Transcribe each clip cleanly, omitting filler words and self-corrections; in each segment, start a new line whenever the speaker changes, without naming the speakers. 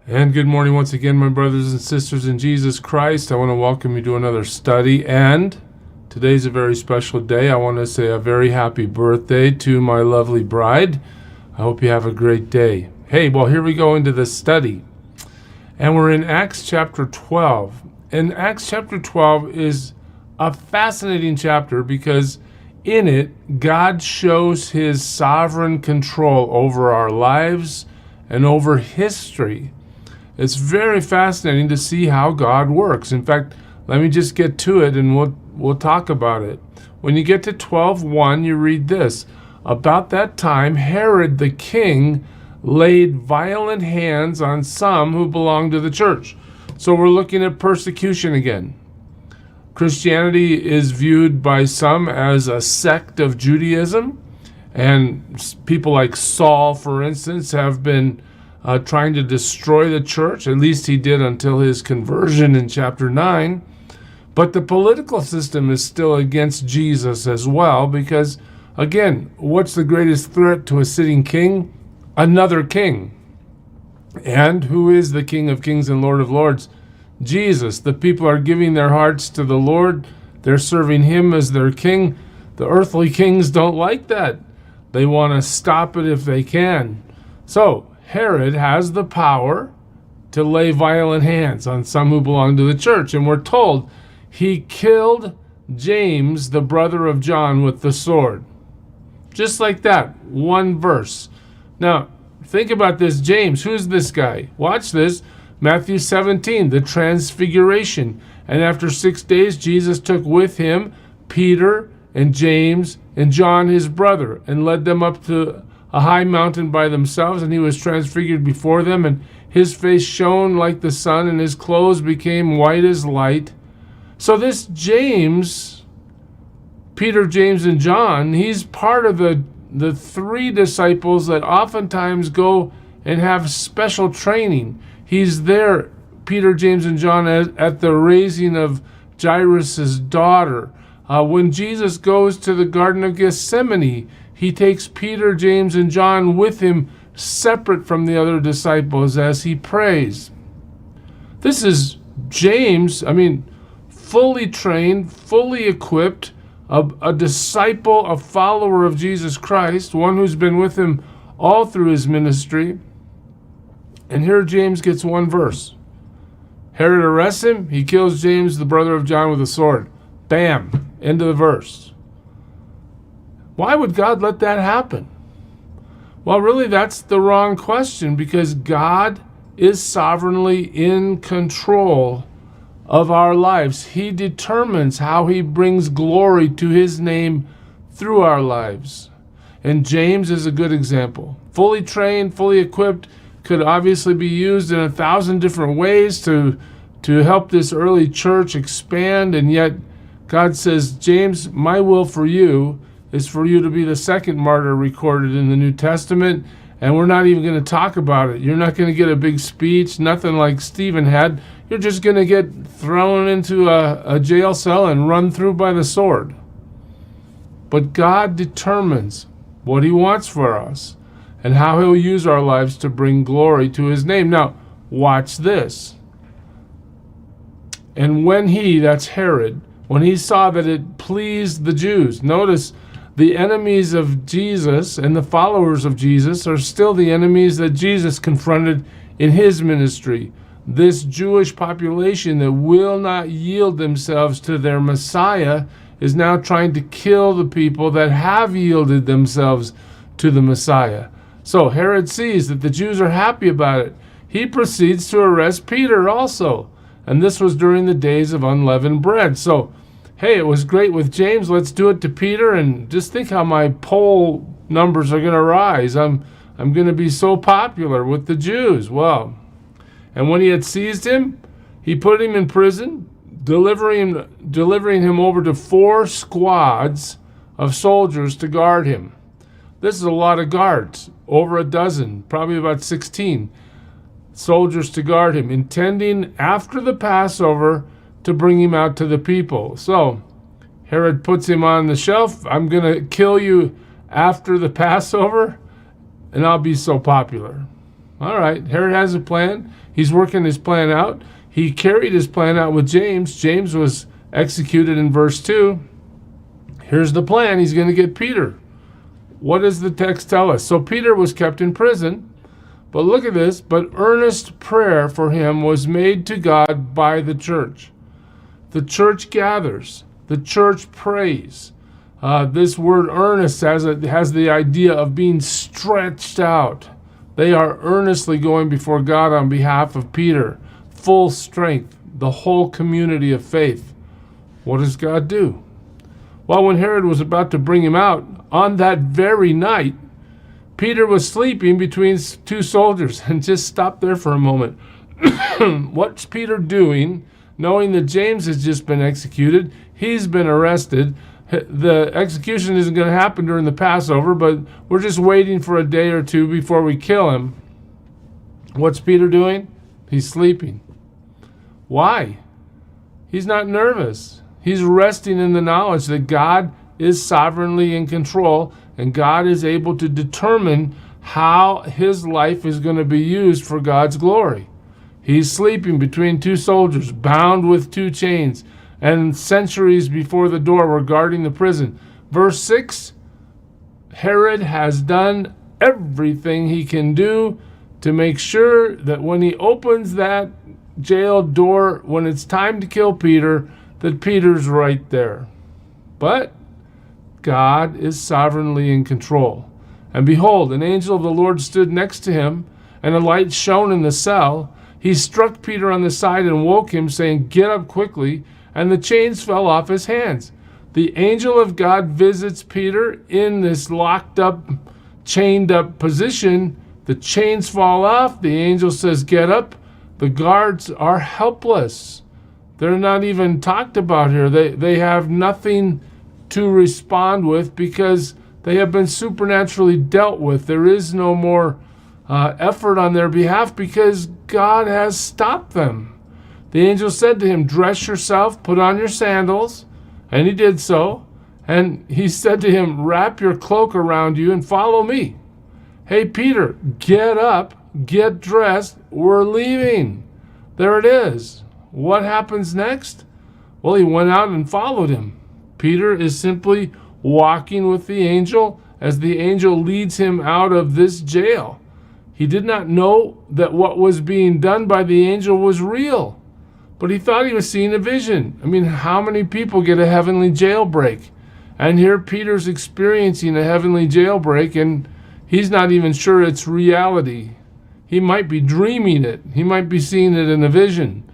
And good morning once again, my brothers and sisters in Jesus Christ. I want to welcome you to another study. And today's a very special day. I want to say a very happy birthday to my lovely bride. I hope you have a great day. Hey, well, here we go into the study. And we're in Acts chapter 12. And Acts chapter 12 is a fascinating chapter because in it, God shows his sovereign control over our lives and over history. It's very fascinating to see how God works. In fact, let me just get to it and we'll talk about it. When you get to 12:1, you read this. About that time, Herod the king laid violent hands on some who belonged to the church. So we're looking at persecution again. Christianity is viewed by some as a sect of Judaism, and people like Saul, for instance, have been trying to destroy the church. At least he did until his conversion in chapter 9. But the political system is still against Jesus as well because, again, what's the greatest threat to a sitting king? Another king. And who is the King of Kings and Lord of Lords? Jesus. The people are giving their hearts to the Lord. They're serving him as their king. The earthly kings don't like that. They want to stop it if they can. So, Herod has the power to lay violent hands on some who belong to the church. And we're told he killed James, the brother of John, with the sword. Just like that, one verse. Now, think about this. James, who's this guy? Watch this. Matthew 17, the transfiguration. And after 6 days, Jesus took with him Peter and James and John, his brother, and led them up to a high mountain by themselves, and he was transfigured before them, and his face shone like the sun, and his clothes became white as light. So this James, Peter, James, and John, he's part of the three disciples that oftentimes go and have special training. He's there, Peter, James, and John, at the raising of Jairus' daughter. When Jesus goes to the Garden of Gethsemane, he takes Peter, James, and John with him, separate from the other disciples, as he prays. This is James, fully trained, fully equipped, a disciple, a follower of Jesus Christ, one who's been with him all through his ministry. And here James gets one verse. Herod arrests him. He kills James, the brother of John, with a sword. Bam. End of the verse. Why would God let that happen? Well, really, that's the wrong question because God is sovereignly in control of our lives. He determines how he brings glory to his name through our lives. And James is a good example. Fully trained, fully equipped, could obviously be used in 1,000 different ways to help this early church expand. And yet God says, James, my will for you is for you to be the second martyr recorded in the New Testament, and we're not even going to talk about it. You're not going to get a big speech, nothing like Stephen had. You're just going to get thrown into a jail cell and run through by the sword. But God determines what he wants for us and how he'll use our lives to bring glory to his name. Now, watch this. And when that's Herod, when he saw that it pleased the Jews, notice the enemies of Jesus and the followers of Jesus are still the enemies that Jesus confronted in his ministry. This Jewish population that will not yield themselves to their Messiah is now trying to kill the people that have yielded themselves to the Messiah. So Herod sees that the Jews are happy about it. He proceeds to arrest Peter also. And this was during the days of unleavened bread. So hey, it was great with James. Let's do it to Peter. And just think how my poll numbers are going to rise. I'm going to be so popular with the Jews. Well, and when he had seized him, he put him in prison, delivering him over to 4 squads of soldiers to guard him. This is a lot of guards, over a dozen, probably about 16 soldiers to guard him, intending after the Passover to bring him out to the people. So Herod puts him on the shelf. I'm going to kill you after the Passover, and I'll be so popular. All right, Herod has a plan. He's working his plan out. He carried his plan out with James. James was executed in verse 2. Here's the plan. He's going to get Peter. What does the text tell us? So Peter was kept in prison. But look at this. But earnest prayer for him was made to God by the church. The church gathers. The church prays. This word earnest has the idea of being stretched out. They are earnestly going before God on behalf of Peter. Full strength. The whole community of faith. What does God do? Well, when Herod was about to bring him out, on that very night, Peter was sleeping between two soldiers. And just stop there for a moment. What's Peter doing, knowing that James has just been executed? He's been arrested. The execution isn't going to happen during the Passover, but we're just waiting for a day or two before we kill him. What's Peter doing? He's sleeping. Why? He's not nervous. He's resting in the knowledge that God is sovereignly in control, and God is able to determine how his life is going to be used for God's glory. He's sleeping between two soldiers, bound with two chains, and sentries before the door were guarding the prison. Verse 6, Herod has done everything he can do to make sure that when he opens that jail door, when it's time to kill Peter, that Peter's right there. But God is sovereignly in control. And behold, an angel of the Lord stood next to him, and a light shone in the cell. He struck Peter on the side and woke him, saying, "Get up quickly." And the chains fell off his hands. The angel of God visits Peter in this locked up, chained up position. The chains fall off. The angel says, "Get up." The guards are helpless. They're not even talked about here. They have nothing to respond with because they have been supernaturally dealt with. There is no more effort on their behalf because God has stopped them. The angel said to him, "Dress yourself, put on your sandals." And he did so. And he said to him, "Wrap your cloak around you and follow me." Hey, Peter, get up, get dressed. We're leaving. There it is. What happens next? Well, he went out and followed him. Peter is simply walking with the angel as the angel leads him out of this jail. He did not know that what was being done by the angel was real, but he thought he was seeing a vision. I mean, how many people get a heavenly jailbreak? And here Peter's experiencing a heavenly jailbreak, and he's not even sure it's reality. He might be dreaming it. He might be seeing it in a vision.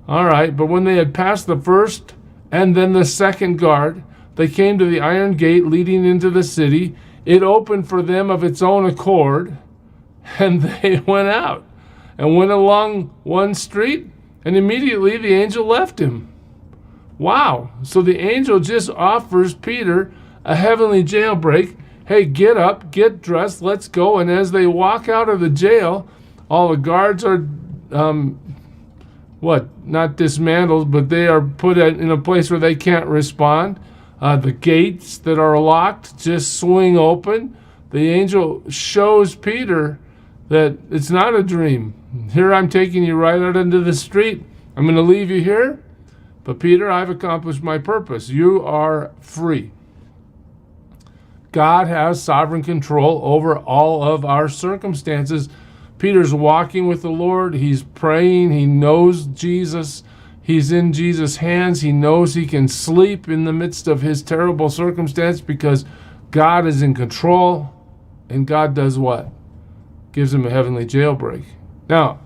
All right, but when they had passed the first and then the second guard, they came to the iron gate leading into the city. It opened for them of its own accord, and they went out and went along one street, and immediately the angel left him. Wow. So the angel just offers Peter a heavenly jailbreak. Hey, get up, get dressed, let's go. And as they walk out of the jail, all the guards are, not dismantled, but they are put in a place where they can't respond. The gates that are locked just swing open. The angel shows Peter that it's not a dream. Here I'm taking you right out into the street. I'm going to leave you here. But Peter, I've accomplished my purpose. You are free. God has sovereign control over all of our circumstances. Peter's walking with the Lord. He's praying. He knows Jesus. He's in Jesus' hands. He knows he can sleep in the midst of his terrible circumstance because God is in control. And God does what? Gives him a heavenly jailbreak. Now,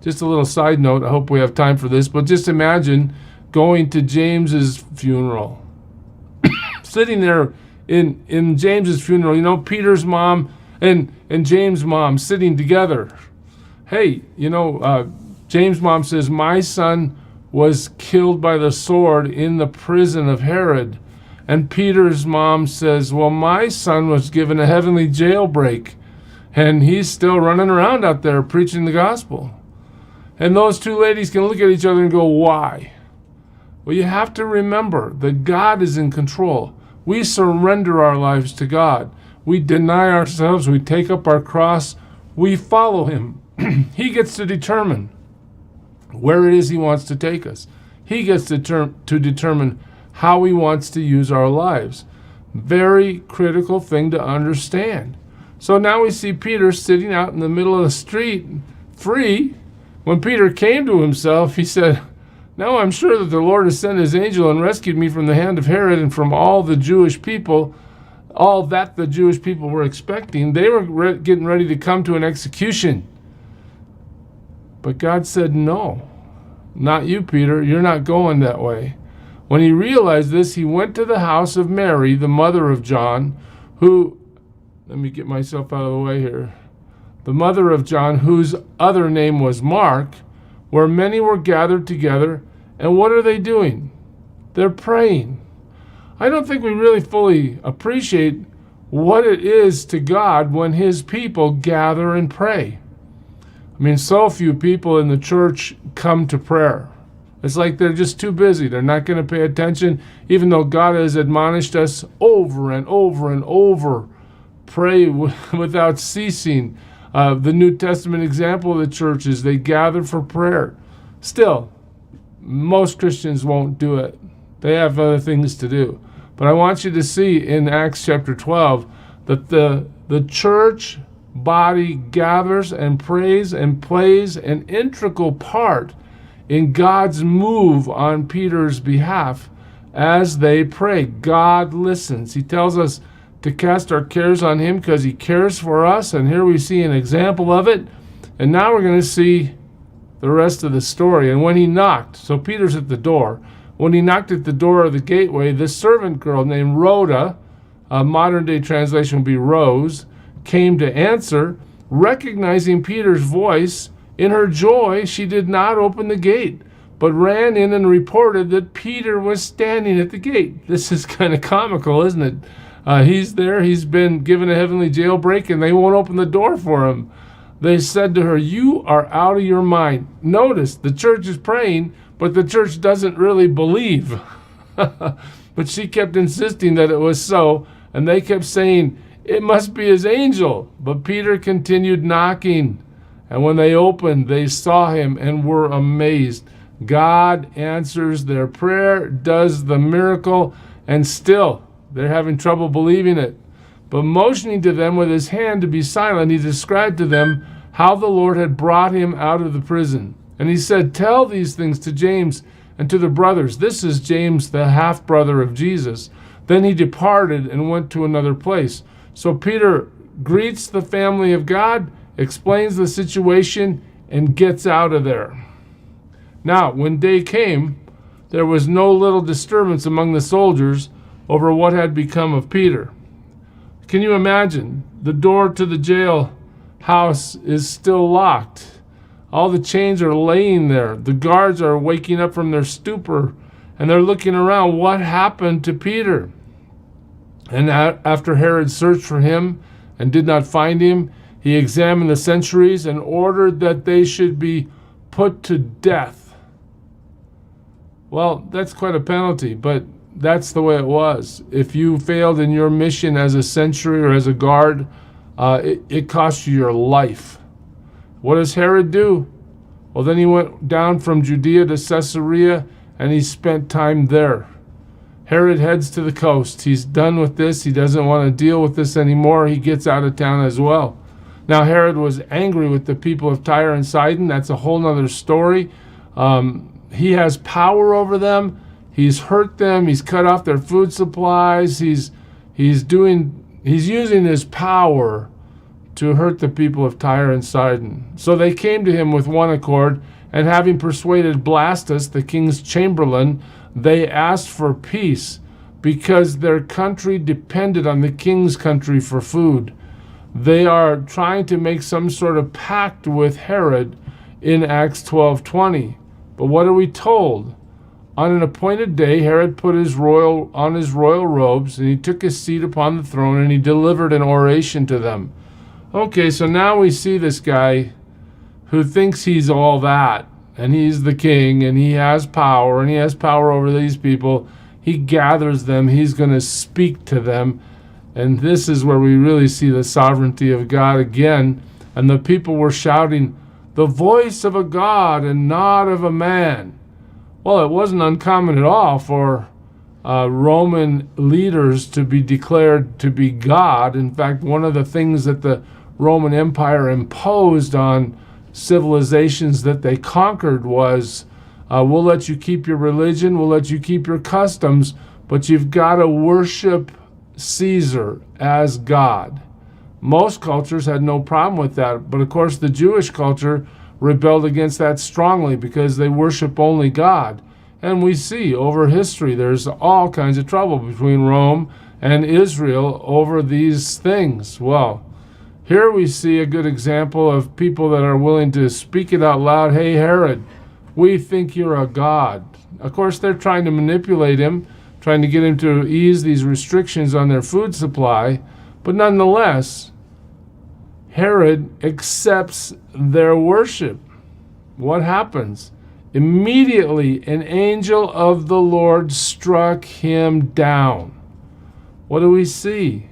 just a little side note. I hope we have time for this. But just imagine going to James's funeral. Sitting there in James's funeral, you know, Peter's mom and James' mom sitting together. Hey, you know, James' mom says, "My son was killed by the sword in the prison of Herod." And Peter's mom says, "Well, my son was given a heavenly jailbreak, and he's still running around out there preaching the gospel." And those two ladies can look at each other and go, "Why?" Well, you have to remember that God is in control. We surrender our lives to God. We deny ourselves. We take up our cross. We follow him. He gets to determine where it is he wants to take us. He gets to determine how he wants to use our lives. Very critical thing to understand. So now we see Peter sitting out in the middle of the street, free. When Peter came to himself, he said, "Now I'm sure that the Lord has sent his angel and rescued me from the hand of Herod and from all the Jewish people," all that the Jewish people were expecting. They were getting ready to come to an execution. But God said, "No, not you, Peter. You're not going that way." When he realized this, he went to the house of Mary, the mother of John, who, let me get myself out of the way here, the mother of John, whose other name was Mark, where many were gathered together. And what are they doing? They're praying. I don't think we really fully appreciate what it is to God when his people gather and pray. I mean, so few people in the church come to prayer. It's like they're just too busy. They're not going to pay attention, even though God has admonished us over and over and over. Pray without ceasing. The New Testament example of the church is they gather for prayer. Still, most Christians won't do it. They have other things to do. But I want you to see in Acts chapter 12 that the church body gathers and prays and plays an integral part in God's move on Peter's behalf as they pray. God listens. He tells us to cast our cares on him because he cares for us, and here we see an example of it. And now we're going to see the rest of the story. And when he knocked, so Peter's at the door. When he knocked at the door of the gateway, this servant girl named Rhoda, a modern day translation would be Rose, came to answer. Recognizing Peter's voice, in her joy, she did not open the gate, but ran in and reported that Peter was standing at the gate. This is kind of comical, isn't it? He's there, he's been given a heavenly jailbreak, and they won't open the door for him. They said to her, "You are out of your mind." Notice, the church is praying, but the church doesn't really believe. But she kept insisting that it was so, and they kept saying, "It must be his angel." But Peter continued knocking, and when they opened, they saw him and were amazed. God answers their prayer, does the miracle, and still they're having trouble believing it. But motioning to them with his hand to be silent, he described to them how the Lord had brought him out of the prison. And he said, "Tell these things to James and to the brothers." This is James, the half-brother of Jesus. Then he departed and went to another place. So Peter greets the family of God, explains the situation, and gets out of there. Now, when day came, there was no little disturbance among the soldiers over what had become of Peter. Can you imagine? The door to the jail house is still locked. All the chains are laying there. The guards are waking up from their stupor, and they're looking around. What happened to Peter? And after Herod searched for him and did not find him, he examined the centuries and ordered that they should be put to death. Well, that's quite a penalty, but that's the way it was. If you failed in your mission as a sentry or as a guard, it cost you your life. What does Herod do? Well, then he went down from Judea to Caesarea, and he spent time there. Herod heads to the coast. He's done with this. He doesn't want to deal with this anymore. He gets out of town as well. Now, Herod was angry with the people of Tyre and Sidon. That's a whole nother story. He has power over them. He's hurt them. He's cut off their food supplies. He's using his power to hurt the people of Tyre and Sidon. So they came to him with one accord, and having persuaded Blastus, the king's chamberlain, they asked for peace because their country depended on the king's country for food. They are trying to make some sort of pact with Herod in Acts 12:20. But what are we told? On an appointed day, Herod put his royal robes, and he took his seat upon the throne, and he delivered an oration to them. Okay, so now we see this guy who thinks he's all that, and he's the king, and he has power, and he has power over these people. He gathers them. He's going to speak to them. And this is where we really see the sovereignty of God again. And the people were shouting, the voice of a God and not of a man. Well, it wasn't uncommon at all for Roman leaders to be declared to be God. In fact, one of the things that the Roman Empire imposed on civilizations that they conquered was, we'll let you keep your religion, we'll let you keep your customs, but you've got to worship Caesar as God. Most cultures had no problem with that, but of course the Jewish culture rebelled against that strongly because they worship only God. And we see over history there's all kinds of trouble between Rome and Israel over these things. Well, here we see a good example of people that are willing to speak it out loud. Hey, Herod, we think you're a god. Of course, they're trying to manipulate him, trying to get him to ease these restrictions on their food supply. But nonetheless, Herod accepts their worship. What happens? Immediately, an angel of the Lord struck him down. What do we see?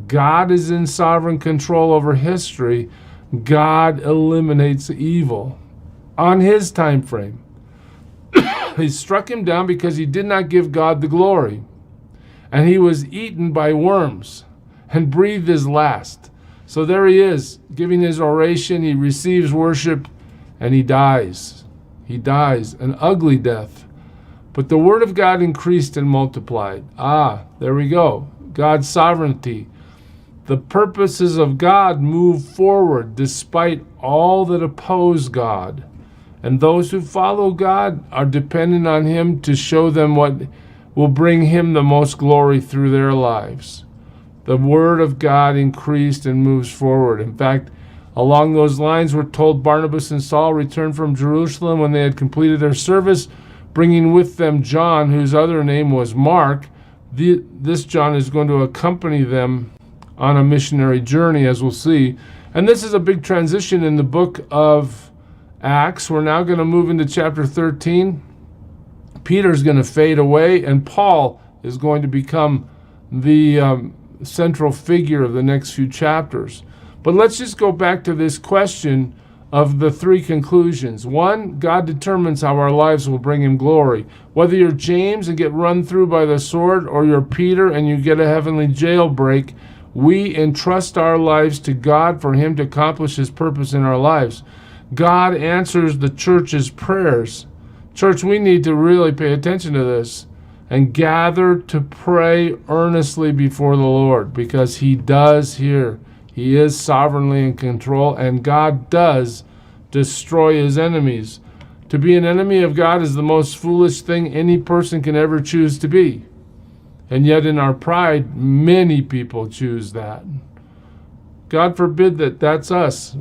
God is in sovereign control over history. God eliminates evil on his time frame. He struck him down because he did not give God the glory. And he was eaten by worms and breathed his last. So there he is, giving his oration. He receives worship and he dies. He dies an ugly death. But the word of God increased and multiplied. There we go. God's sovereignty. The purposes of God move forward despite all that oppose God. And those who follow God are dependent on him to show them what will bring him the most glory through their lives. The word of God increased and moves forward. In fact, along those lines, we're told Barnabas and Saul returned from Jerusalem when they had completed their service, bringing with them John, whose other name was Mark. This John is going to accompany them on a missionary journey, as we'll see. And this is a big transition in the book of Acts. We're now going to move into chapter 13. Peter's going to fade away, and Paul is going to become the central figure of the next few chapters. But let's just go back to this question of the three conclusions. One, God determines how our lives will bring him glory. Whether you're James and get run through by the sword, or you're Peter and you get a heavenly jailbreak, we entrust our lives to God for him to accomplish his purpose in our lives. God answers the church's prayers. Church, we need to really pay attention to this and gather to pray earnestly before the Lord, because he does hear. He is sovereignly in control, and God does destroy his enemies. To be an enemy of God is the most foolish thing any person can ever choose to be. And yet in our pride, many people choose that. God forbid that that's us.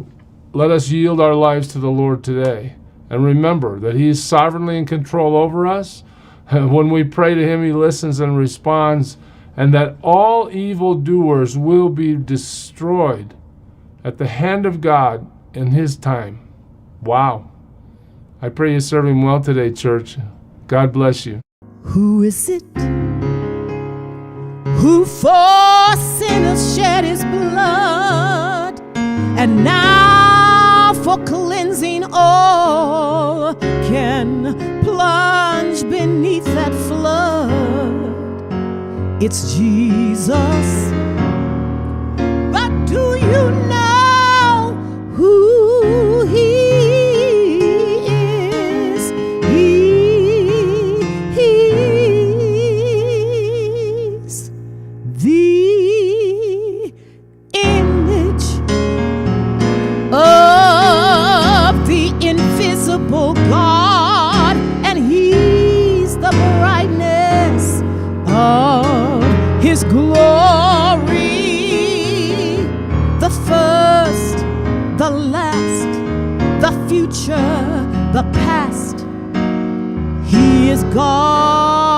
Let us yield our lives to the Lord today. And remember that he is sovereignly in control over us. When we pray to him, he listens and responds. And that all evildoers will be destroyed at the hand of God in his time. Wow. I pray you serve him well today, church. God bless you.
Who is it who for sinners shed his blood, and now for cleansing all can plunge beneath that flood? It's Jesus. But do you know who he is? He's the image of the invisible God, and he's the brightness of his glory, the first, the last, the future, the past. He is God.